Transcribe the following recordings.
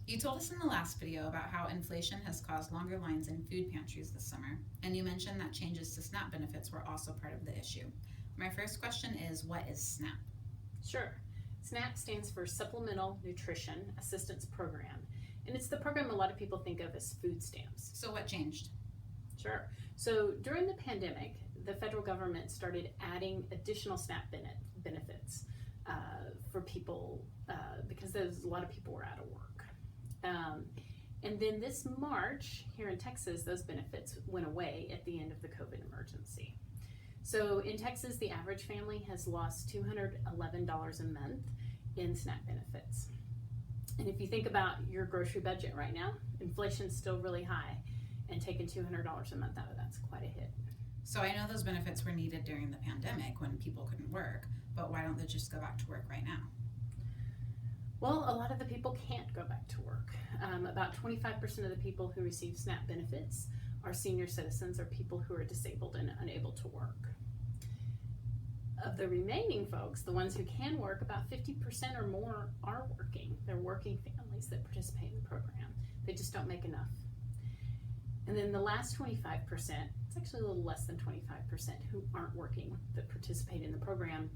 You told us in the last video about how inflation has caused longer lines in food pantries this summer, and you mentioned that changes to SNAP benefits were also part of the issue. My first question is, what is SNAP? Sure. SNAP stands for Supplemental Nutrition Assistance Program, and it's the program a lot of people think of as food stamps. So what changed? Sure. So during the pandemic, the federal government started adding additional SNAP benefits for people because a lot of people were out of work. And then this March, here in Texas, those benefits went away at the end of the COVID emergency. So in Texas, the average family has lost $211 a month in SNAP benefits. And if you think about your grocery budget right now, inflation's still really high, and taking $200 a month out of that's quite a hit. So I know those benefits were needed during the pandemic when people couldn't work, but why don't they just go back to work right now? Well, a lot of the people can't go back to work. About 25% of the people who receive SNAP benefits are senior citizens or people who are disabled and unable to work. Of the remaining folks, the ones who can work, about 50% or more are working. They're working families that participate in the program. They just don't make enough. And then the last 25%, it's actually a little less than 25% who aren't working that participate in the program,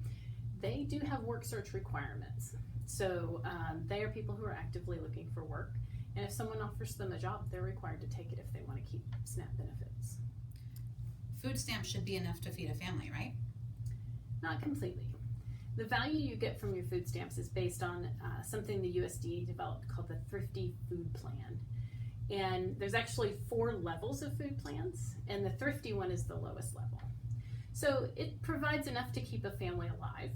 they do have work search requirements. So they are people who are actively looking for work. And if someone offers them a job, they're required to take it if they want to keep SNAP benefits. Food stamps should be enough to feed a family, right? Not completely. The value you get from your food stamps is based on something the USDA developed called the Thrifty Food Plan. And there's actually 4 levels of food plans, and the Thrifty one is the lowest level. So it provides enough to keep a family alive,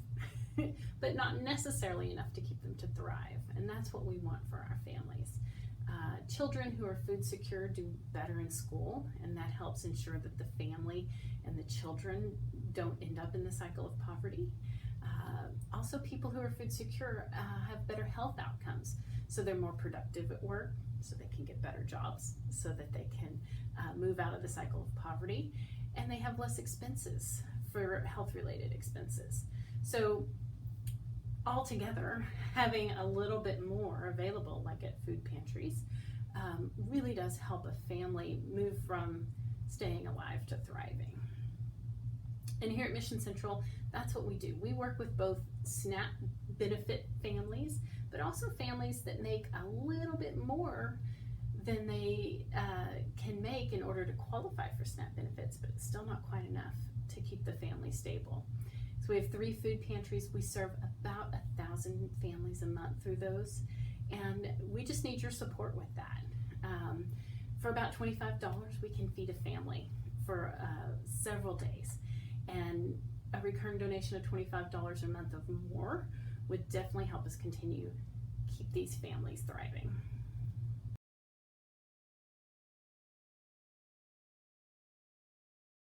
but not necessarily enough to keep them to thrive. And that's what we want for our families. Children who are food secure do better in school, and that helps ensure that the family and the children don't end up in the cycle of poverty. Also, people who are food secure have better health outcomes, so they're more productive at work, so they can get better jobs, so that they can move out of the cycle of poverty, and they have less expenses for health-related expenses. So altogether, having a little bit more available, like at food pantries, really does help a family move from staying alive to thriving. And here at Mission Central, that's what we do. We work with both SNAP benefit families, but also families that make a little bit more than they can make in order to qualify for SNAP benefits, but it's still not quite enough to keep the family stable. So we have 3 food pantries. We serve about 1,000 families a month through those, and we just need your support with that. For about $25, we can feed a family for several days, and a recurring donation of $25 a month or more would definitely help us continue keep these families thriving.